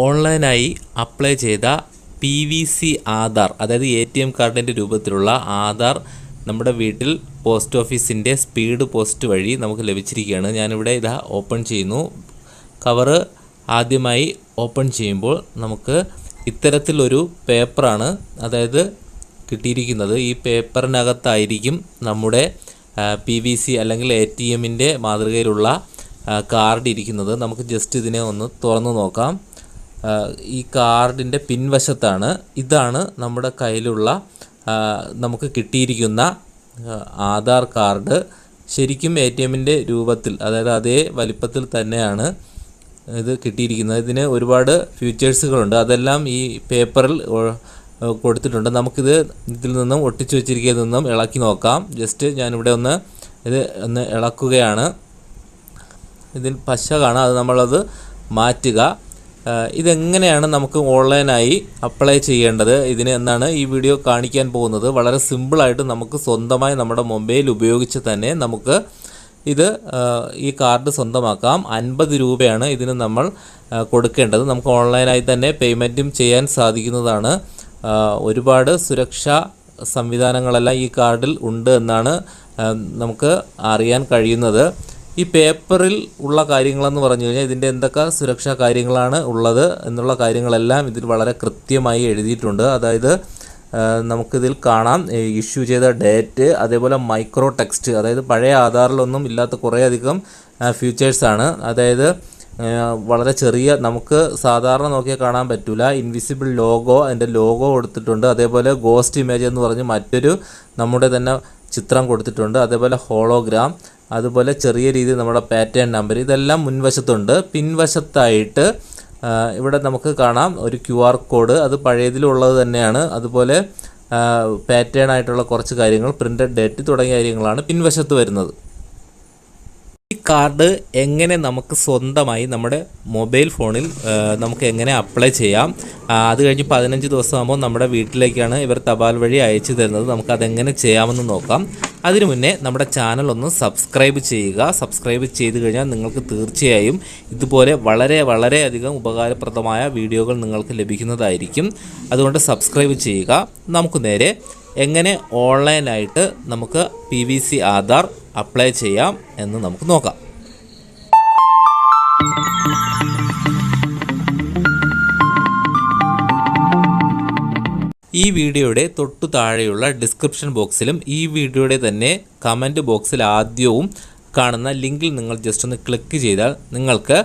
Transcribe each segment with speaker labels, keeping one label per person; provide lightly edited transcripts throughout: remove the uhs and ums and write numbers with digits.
Speaker 1: ഓൺലൈനായി അപ്ലൈ ചെയ്ത PVC ആധാർ, അതായത് ATM കാർഡിൻ്റെ രൂപത്തിലുള്ള ആധാർ നമ്മുടെ വീട്ടിൽ പോസ്റ്റ് ഓഫീസിൻ്റെ സ്പീഡ് പോസ്റ്റ് വഴി നമുക്ക് ലഭിച്ചിരിക്കുകയാണ്. ഞാനിവിടെ ഇതാ ഓപ്പൺ ചെയ്യുന്നു. കവറ് ആദ്യമായി ഓപ്പൺ ചെയ്യുമ്പോൾ നമുക്ക് ഇത്തരത്തിലൊരു പേപ്പറാണ് അതായത് കിട്ടിയിരിക്കുന്നത്. ഈ പേപ്പറിനകത്തായിരിക്കും നമ്മുടെ PVC അല്ലെങ്കിൽ ATMൻ്റെ മാതൃകയിലുള്ള കാർഡ് ഇരിക്കുന്നത്. നമുക്ക് ജസ്റ്റ് ഇതിനെ ഒന്ന് തുറന്നു നോക്കാം. ഈ കാർഡിൻ്റെ പിൻവശത്താണ് ഇതാണ് നമ്മുടെ കയ്യിലുള്ള നമുക്ക് കിട്ടിയിരിക്കുന്ന ആധാർ കാർഡ്. ശരിക്കും ATMൻ്റെ രൂപത്തിൽ, അതായത് അതേ വലിപ്പത്തിൽ തന്നെയാണ് ഇത് കിട്ടിയിരിക്കുന്നത്. ഇതിന് ഒരുപാട് ഫീച്ചേഴ്സുകളുണ്ട്, അതെല്ലാം ഈ പേപ്പറിൽ കൊടുത്തിട്ടുണ്ട്. നമുക്കിത് ഇതിൽ നിന്നും ഒട്ടിച്ചു വെച്ചിരിക്കുന്നതിൽ നിന്നും ഇളക്കി നോക്കാം. ജസ്റ്റ് ഞാനിവിടെ ഒന്ന് ഇളക്കുകയാണ്. ഇതിൽ പശ കാണാം, അത് നമ്മളത് മാറ്റുക. ഇതെങ്ങനെയാണ് നമുക്ക് ഓൺലൈനായി അപ്ലൈ ചെയ്യേണ്ടത് ഇതിന് എന്നാണ് ഈ വീഡിയോ കാണിക്കാൻ പോകുന്നത്. വളരെ സിമ്പിളായിട്ട് നമുക്ക് സ്വന്തമായി നമ്മുടെ മൊബൈൽ ഉപയോഗിച്ച് തന്നെ നമുക്ക് ഈ കാർഡ് സ്വന്തമാക്കാം. 50 രൂപയാണ് ഇതിന് നമ്മൾ കൊടുക്കേണ്ടത്. നമുക്ക് ഓൺലൈനായി തന്നെ പേയ്മെൻറ്റും ചെയ്യാൻ സാധിക്കുന്നതാണ്. ഒരുപാട് സുരക്ഷാ സംവിധാനങ്ങളെല്ലാം ഈ കാർഡിൽ ഉണ്ട് എന്നാണ് നമുക്ക് അറിയാൻ കഴിയുന്നത്. ഈ പേപ്പറിൽ ഉള്ള കാര്യങ്ങളെന്ന് പറഞ്ഞു കഴിഞ്ഞാൽ ഇതിൻ്റെ എന്തൊക്കെ സുരക്ഷാ കാര്യങ്ങളാണ് ഉള്ളത് എന്നുള്ള കാര്യങ്ങളെല്ലാം ഇതിൽ വളരെ കൃത്യമായി എഴുതിയിട്ടുണ്ട്. അതായത് നമുക്കിതിൽ കാണാം ഇഷ്യൂ ചെയ്ത ഡേറ്റ്, അതേപോലെ മൈക്രോ ടെക്സ്റ്റ്, അതായത് പഴയ ആധാറിലൊന്നും ഇല്ലാത്ത കുറേയധികം ഫീച്ചേഴ്സാണ്. അതായത് വളരെ ചെറിയ, നമുക്ക് സാധാരണ നോക്കിയാൽ കാണാൻ പറ്റില്ല, ഇൻവിസിബിൾ ലോഗോ, അതിൻ്റെ ലോഗോ കൊടുത്തിട്ടുണ്ട്. അതേപോലെ ഗോസ്റ്റ് ഇമേജ് എന്ന് പറഞ്ഞ് മറ്റൊരു നമ്മുടെ തന്നെ ചിത്രം കൊടുത്തിട്ടുണ്ട്. അതേപോലെ ഹോളോഗ്രാം, അതുപോലെ ചെറിയ രീതിയിൽ നമ്മുടെ പാറ്റേൺ നമ്പർ, ഇതെല്ലാം മുൻവശത്തുണ്ട്. പിൻവശത്തായിട്ട് ഇവിടെ നമുക്ക് കാണാം ഒരു QR കോഡ്, അത് പഴയതിലുള്ളത് തന്നെയാണ്. അതുപോലെ പാറ്റേൺ ആയിട്ടുള്ള കുറച്ച് കാര്യങ്ങൾ, പ്രിൻ്റഡ് ഡേറ്റ് തുടങ്ങിയ കാര്യങ്ങളാണ് പിൻവശത്ത് വരുന്നത്. ഈ കാർഡ് എങ്ങനെ നമുക്ക് സ്വന്തമായി നമ്മുടെ മൊബൈൽ ഫോണിൽ നമുക്ക് എങ്ങനെ അപ്ലൈ ചെയ്യാം, അത് കഴിഞ്ഞ് 15 ദിവസമാകുമ്പോൾ നമ്മുടെ വീട്ടിലേക്കാണ് ഇവർ തപാൽ വഴി അയച്ചു തരുന്നത്. നമുക്കതെങ്ങനെ ചെയ്യാമെന്ന് നോക്കാം. അതിനു മുന്നേ നമ്മുടെ ചാനൽ ഒന്ന് സബ്സ്ക്രൈബ് ചെയ്യുക. സബ്സ്ക്രൈബ് ചെയ്ത് കഴിഞ്ഞാൽ നിങ്ങൾക്ക് തീർച്ചയായും ഇതുപോലെ വളരെ അധികം ഉപകാരപ്രദമായ വീഡിയോകൾ നിങ്ങൾക്ക് ലഭിക്കുന്നതായിരിക്കും. അതുകൊണ്ട് സബ്സ്ക്രൈബ് ചെയ്യുക. നമുക്ക് നേരെ എങ്ങനെ ഓൺലൈനായിട്ട് നമുക്ക് PVC ആധാർ അപ്ലൈ ചെയ്യാം എന്ന് നമുക്ക് നോക്കാം. ഈ വീഡിയോയുടെ തൊട്ടു താഴെയുള്ള ഡിസ്ക്രിപ്ഷൻ ബോക്സിലും ഈ വീഡിയോയുടെ തന്നെ കമൻറ്റ് ബോക്സിൽ ആദ്യവും കാണുന്ന ലിങ്കിൽ നിങ്ങൾ ജസ്റ്റ് ഒന്ന് ക്ലിക്ക് ചെയ്താൽ നിങ്ങൾക്ക്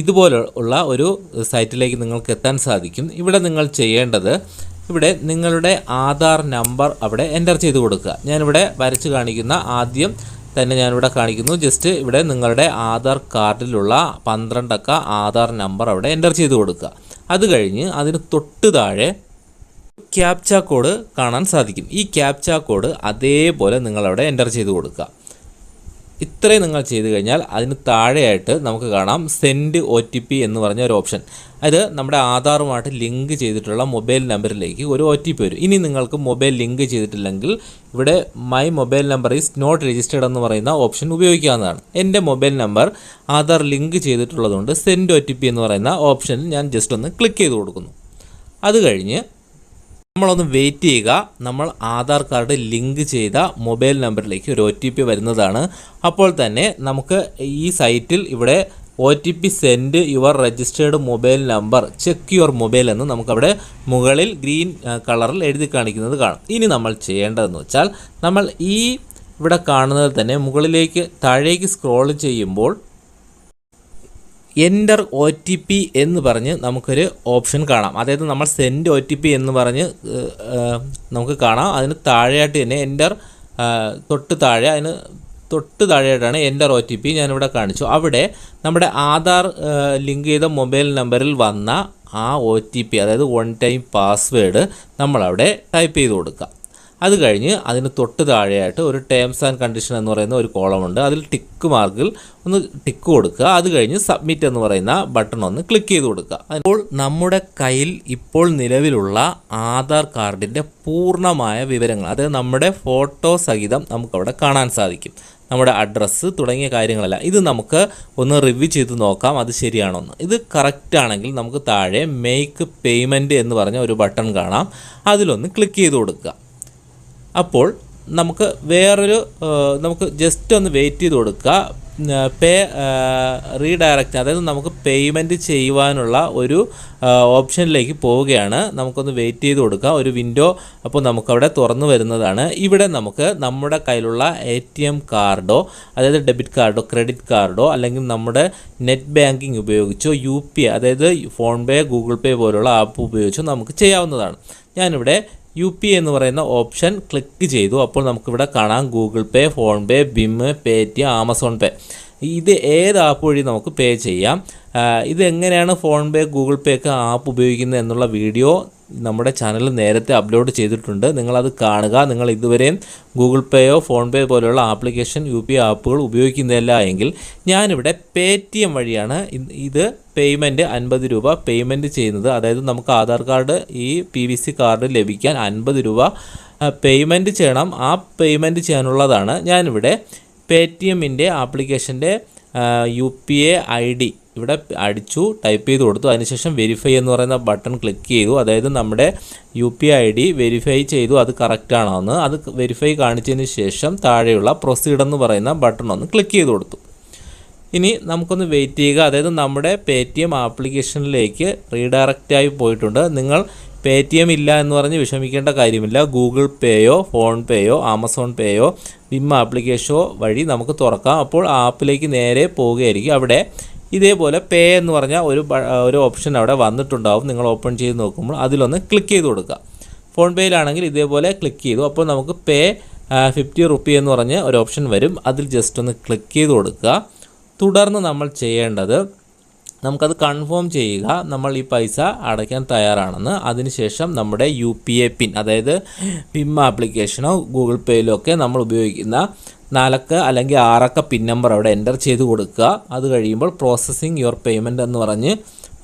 Speaker 1: ഇതുപോലുള്ള ഒരു സൈറ്റിലേക്ക് നിങ്ങൾക്ക് എത്താൻ സാധിക്കും. ഇവിടെ നിങ്ങൾ ചെയ്യേണ്ടത്, ഇവിടെ നിങ്ങളുടെ ആധാർ നമ്പർ അവിടെ എൻ്റർ ചെയ്ത് കൊടുക്കുക. ഞാനിവിടെ വരച്ച് കാണിക്കുന്ന ആദ്യം തന്നെ ഞാനിവിടെ കാണിക്കുന്നു. ജസ്റ്റ് ഇവിടെ നിങ്ങളുടെ ആധാർ കാർഡിലുള്ള 12 അക്ക ആധാർ നമ്പർ അവിടെ എൻ്റർ ചെയ്ത് കൊടുക്കുക. അത് കഴിഞ്ഞ് അതിന് തൊട്ട് താഴെ ക്യാപ്ച കോഡ് കാണാൻ സാധിക്കും. ഈ ക്യാപ്ച കോഡ് അതേപോലെ നിങ്ങളവിടെ എൻ്റർ ചെയ്ത് കൊടുക്കുക. ഇത്രയും നിങ്ങൾ ചെയ്ത് കഴിഞ്ഞാൽ അതിന് താഴെയായിട്ട് നമുക്ക് കാണാം സെൻഡ് OTP എന്ന് പറഞ്ഞ ഒരു ഓപ്ഷൻ. അത് നമ്മുടെ ആധാറുമായിട്ട് ലിങ്ക് ചെയ്തിട്ടുള്ള മൊബൈൽ നമ്പറിലേക്ക് ഒരു OTP വരും. ഇനി നിങ്ങൾക്ക് മൊബൈൽ ലിങ്ക് ചെയ്തിട്ടില്ലെങ്കിൽ ഇവിടെ my mobile number is not registered എന്ന് പറയുന്ന ഓപ്ഷൻ ഉപയോഗിക്കാവുന്നതാണ്. എൻ്റെ മൊബൈൽ നമ്പർ ആധാർ ലിങ്ക് ചെയ്തിട്ടുള്ളതുകൊണ്ട് സെൻഡ് OTP എന്ന് പറയുന്ന ഓപ്ഷനിൽ ഞാൻ ജസ്റ്റ് ഒന്ന് ക്ലിക്ക് ചെയ്ത് കൊടുക്കുന്നു. അത് കഴിഞ്ഞ് നമ്മളൊന്ന് വെയിറ്റ് ചെയ്യുക. നമ്മൾ ആധാർ കാർഡ് ലിങ്ക് ചെയ്ത മൊബൈൽ നമ്പറിലേക്ക് ഒരു OTP വരുന്നതാണ്. അപ്പോൾ തന്നെ നമുക്ക് ഈ സൈറ്റിൽ ഇവിടെ OTP send your registered mobile number check your mobile എന്ന് നമുക്കവിടെ മുകളിൽ ഗ്രീൻ കളറിൽ എഴുതി കാണിക്കുന്നത് കാണാം. ഇനി നമ്മൾ ചെയ്യേണ്ടതെന്ന് വെച്ചാൽ നമ്മൾ ഈ ഇവിടെ കാണുന്നത് തന്നെ മുകളിലേക്ക് താഴേക്ക് സ്ക്രോൾ ചെയ്യുമ്പോൾ എൻ്റർ OTP എന്ന് പറഞ്ഞ് നമുക്കൊരു ഓപ്ഷൻ കാണാം. അതായത് നമ്മൾ സെൻഡ് OTP എന്ന് പറഞ്ഞ് നമുക്ക് കാണാം. അതിന് താഴെയായിട്ട് തന്നെ എൻ്റർ അതിന് തൊട്ട് താഴെയായിട്ടാണ് എൻ്റർ OTP ഞാനിവിടെ കാണിച്ചു. അവിടെ നമ്മുടെ ആധാർ ലിങ്ക് ചെയ്ത മൊബൈൽ നമ്പറിൽ വന്ന ആ OTP, അതായത് 1 ടൈം പാസ്വേഡ് നമ്മളവിടെ ടൈപ്പ് ചെയ്ത് കൊടുക്കുക. അത് കഴിഞ്ഞ് അതിന് തൊട്ട് താഴെയായിട്ട് ഒരു ടേംസ് ആൻഡ് കണ്ടീഷൻ എന്ന് പറയുന്ന ഒരു കോളമുണ്ട്. അതിൽ ടിക്ക് മാർക്കിൽ ഒന്ന് ടിക്ക് കൊടുക്കുക. അത് കഴിഞ്ഞ് സബ്മിറ്റ് എന്ന് പറയുന്ന ബട്ടൺ ഒന്ന് ക്ലിക്ക് ചെയ്ത് കൊടുക്കുക. അപ്പോൾ നമ്മുടെ കയ്യിൽ ഇപ്പോൾ നിലവിലുള്ള ആധാർ കാർഡിൻ്റെ പൂർണ്ണമായ വിവരങ്ങൾ, അതായത് നമ്മുടെ ഫോട്ടോ സഹിതം നമുക്കവിടെ കാണാൻ സാധിക്കും. നമ്മുടെ അഡ്രസ്സ് തുടങ്ങിയ കാര്യങ്ങളെല്ലാം ഇത് നമുക്ക് ഒന്ന് റിവ്യൂ ചെയ്ത് നോക്കാം അത് ശരിയാണോന്ന്. ഇത് കറക്റ്റ് ആണെങ്കിൽ നമുക്ക് താഴെ മേക്ക് പേയ്മെൻറ്റ് എന്ന് പറഞ്ഞ ഒരു ബട്ടൺ കാണാം. അതിലൊന്ന് ക്ലിക്ക് ചെയ്ത് കൊടുക്കുക. അപ്പോൾ നമുക്ക് നമുക്ക് ജസ്റ്റ് ഒന്ന് വെയിറ്റ് ചെയ്ത് കൊടുക്കുക. റീഡയറക്റ്റ്, അതായത് നമുക്ക് പേയ്മെൻറ്റ് ചെയ്യുവാനുള്ള ഒരു ഓപ്ഷനിലേക്ക് പോവുകയാണ്. നമുക്കൊന്ന് വെയിറ്റ് ചെയ്ത് കൊടുക്കുക. ഒരു വിൻഡോ അപ്പോൾ നമുക്കവിടെ തുറന്നു വരുന്നതാണ്. ഇവിടെ നമുക്ക് നമ്മുടെ കയ്യിലുള്ള ATM കാർഡോ, അതായത് ഡെബിറ്റ് കാർഡോ ക്രെഡിറ്റ് കാർഡോ, അല്ലെങ്കിൽ നമ്മുടെ നെറ്റ് ബാങ്കിങ് ഉപയോഗിച്ചോ UPI, അതായത് ഫോൺ പേ, ഗൂഗിൾ പേ പോലുള്ള ആപ്പ് ഉപയോഗിച്ചോ നമുക്ക് ചെയ്യാവുന്നതാണ്. ഞാനിവിടെ UPI എന്ന് പറയുന്ന ഓപ്ഷൻ ക്ലിക്ക് ചെയ്തു. അപ്പോൾ നമുക്കിവിടെ കാണാം Google Pay, PhonePe, BIM, Paytm, Amazon Pay. ഇത് ഏത് ആപ്പ് വഴി നമുക്ക് പേ ചെയ്യാം. ഇതെങ്ങനെയാണ് ഫോൺ പേ, ഗൂഗിൾ പേ ഒക്കെ ആപ്പ് ഉപയോഗിക്കുന്നത് എന്നുള്ള വീഡിയോ നമ്മുടെ ചാനലിൽ നേരത്തെ അപ്ലോഡ് ചെയ്തിട്ടുണ്ട്. നിങ്ങളത് കാണുക. നിങ്ങൾ ഇതുവരെയും ഗൂഗിൾ പേയോ ഫോൺ പേ പോലെയുള്ള ആപ്ലിക്കേഷൻ UPI ആപ്പുകൾ ഉപയോഗിക്കുന്നില്ല എങ്കിൽ ഞാനിവിടെ Paytm വഴിയാണ് ഇത് പേയ്മെൻറ്റ് 50 രൂപ പേയ്മെൻറ്റ് ചെയ്യുന്നത്. അതായത് നമുക്ക് ആധാർ കാർഡ് ഈ PVC കാർഡ് ലഭിക്കാൻ 50 രൂപ പേയ്മെൻറ്റ് ചെയ്യണം. ആ പേയ്മെൻറ്റ് ചെയ്യാനുള്ളതാണ്. ഞാനിവിടെ Paytmൻ്റെ ആപ്ലിക്കേഷൻ്റെ UPI ID ഇവിടെ അടിച്ചു, ടൈപ്പ് ചെയ്ത് കൊടുത്തു. അതിനുശേഷം വെരിഫൈ എന്ന് പറയുന്ന ബട്ടൺ ക്ലിക്ക് ചെയ്തു. അതായത് നമ്മുടെ UPI ID വെരിഫൈ ചെയ്തു, അത് കറക്റ്റാണോ എന്ന്. അത് വെരിഫൈ കാണിച്ചതിന് ശേഷം താഴെയുള്ള പ്രൊസീഡ് എന്ന് പറയുന്ന ബട്ടൺ ഒന്ന് ക്ലിക്ക് ചെയ്ത് കൊടുത്തു. ഇനി നമുക്കൊന്ന് വെയിറ്റ് ചെയ്യുക. അതായത് നമ്മുടെ Paytm ആപ്ലിക്കേഷനിലേക്ക് റീഡയറക്റ്റായി പോയിട്ടുണ്ട്. നിങ്ങൾ Paytm ഇല്ല എന്ന് പറഞ്ഞ് വിഷമിക്കേണ്ട കാര്യമില്ല. ഗൂഗിൾ പേയോ ഫോൺ പേയോ ആമസോൺ പേയോ BIM ആപ്ലിക്കേഷനോ വഴി നമുക്ക് തുറക്കാം. അപ്പോൾ ആപ്പിലേക്ക് നേരെ പോവുകയായിരിക്കും. അവിടെ ഇതേപോലെ പേ എന്ന് പറഞ്ഞ ഒരു ഓപ്ഷൻ അവിടെ വന്നിട്ടുണ്ടാവും. നിങ്ങൾ ഓപ്പൺ ചെയ്ത് നോക്കുമ്പോൾ അതിലൊന്ന് ക്ലിക്ക് ചെയ്ത് കൊടുക്കുക. ഫോൺ പേയിലാണെങ്കിൽ ഇതേപോലെ ക്ലിക്ക് ചെയ്തു. അപ്പോൾ നമുക്ക് പേ 50 റുപ്പി എന്ന് പറഞ്ഞ് ഒരു ഓപ്ഷൻ വരും. അതിൽ ജസ്റ്റ് ഒന്ന് ക്ലിക്ക് ചെയ്ത് കൊടുക്കുക. തുടർന്ന് നമ്മൾ ചെയ്യേണ്ടത് നമുക്കത് കൺഫേം ചെയ്യുക, നമ്മൾ ഈ പൈസ അടയ്ക്കാൻ തയ്യാറാണെന്ന്. അതിനുശേഷം നമ്മുടെ UPI പിൻ, അതായത് BIM ആപ്ലിക്കേഷനോ ഗൂഗിൾ പേയിലോ ഒക്കെ നമ്മൾ ഉപയോഗിക്കുന്ന 4 അല്ലെങ്കിൽ 6 പിൻ നമ്പർ അവിടെ എൻ്റർ ചെയ്ത് കൊടുക്കുക. അത് കഴിയുമ്പോൾ പ്രോസസ്സിങ് യുവർ പേയ്മെൻറ്റ് എന്ന് പറഞ്ഞ്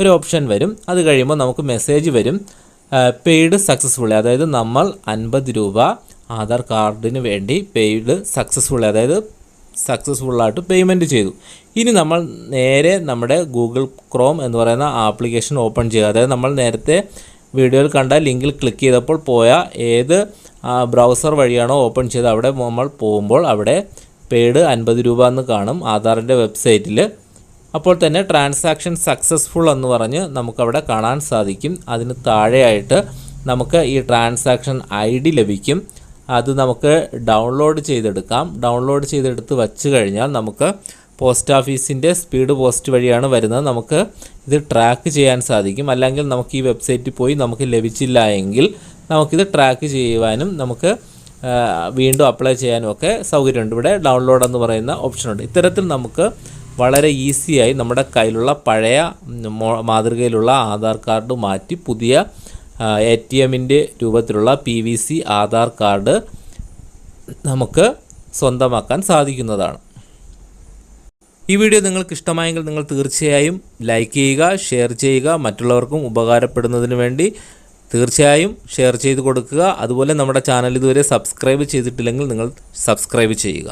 Speaker 1: ഒരു ഓപ്ഷൻ വരും. അത് കഴിയുമ്പോൾ നമുക്ക് മെസ്സേജ് വരും പെയ്ഡ് സക്സസ്ഫുള്ളി, അതായത് നമ്മൾ 50 രൂപ ആധാർ കാർഡിന് വേണ്ടി പെയ്ഡ് സക്സസ്ഫുള്ളി, അതായത് സക്സസ്ഫുള്ളായിട്ട് പേയ്മെൻറ്റ് ചെയ്തു. ഇനി നമ്മൾ നേരെ നമ്മുടെ ഗൂഗിൾ ക്രോം എന്ന് പറയുന്ന ആപ്ലിക്കേഷൻ ഓപ്പൺ ചെയ്യുക. അതായത് നമ്മൾ നേരത്തെ വീഡിയോയിൽ കണ്ട ലിങ്കിൽ ക്ലിക്ക് ചെയ്തപ്പോൾ പോയ ഏത് ബ്രൗസർ വഴിയാണോ ഓപ്പൺ ചെയ്ത് അവിടെ നമ്മൾ പോകുമ്പോൾ അവിടെ പെയ്ഡ് 50 രൂപ എന്ന് കാണും ആധാറിൻ്റെ വെബ്സൈറ്റിൽ. അപ്പോൾ തന്നെ ട്രാൻസാക്ഷൻ സക്സസ്ഫുൾ എന്ന് പറഞ്ഞ് നമുക്കവിടെ കാണാൻ സാധിക്കും. അതിന് താഴെയായിട്ട് നമുക്ക് ഈ ട്രാൻസാക്ഷൻ ID ലഭിക്കും. അത് നമുക്ക് ഡൗൺലോഡ് ചെയ്തെടുക്കാം. ഡൗൺലോഡ് ചെയ്തെടുത്ത് വച്ച് കഴിഞ്ഞാൽ നമുക്ക് പോസ്റ്റ് ഓഫീസിൻ്റെ സ്പീഡ് പോസ്റ്റ് വഴിയാണ് വരുന്നത്. നമുക്ക് ഇത് ട്രാക്ക് ചെയ്യാൻ സാധിക്കും. അല്ലെങ്കിൽ നമുക്ക് ഈ വെബ്സൈറ്റിൽ പോയി നമുക്ക് ലഭിച്ചില്ല എങ്കിൽ നമുക്കിത് ട്രാക്ക് ചെയ്യുവാനും നമുക്ക് വീണ്ടും അപ്ലൈ ചെയ്യാനും ഒക്കെ സൗകര്യമുണ്ട്. ഇവിടെ ഡൗൺലോഡ് എന്ന് പറയുന്ന ഓപ്ഷനുണ്ട്. ഇത്തരത്തിൽ നമുക്ക് വളരെ ഈസിയായി നമ്മുടെ കയ്യിലുള്ള പഴയ മാതൃകയിലുള്ള ആധാർ കാർഡ് മാറ്റി പുതിയ ATMൻ്റെ രൂപത്തിലുള്ള PVC ആധാർ കാർഡ് നമുക്ക് സ്വന്തമാക്കാൻ സാധിക്കുന്നതാണ്. ഈ വീഡിയോ നിങ്ങൾക്ക് ഇഷ്ടമായെങ്കിൽ നിങ്ങൾ തീർച്ചയായും ലൈക്ക് ചെയ്യുക, ഷെയർ ചെയ്യുക. മറ്റുള്ളവർക്കും ഉപകാരപ്പെടുന്നതിന് വേണ്ടി തീർച്ചയായും ഷെയർ ചെയ്ത് കൊടുക്കുക. അതുപോലെ നമ്മുടെ ചാനൽ ഇതുവരെ സബ്സ്ക്രൈബ് ചെയ്തിട്ടില്ലെങ്കിൽ നിങ്ങൾ സബ്സ്ക്രൈബ് ചെയ്യുക.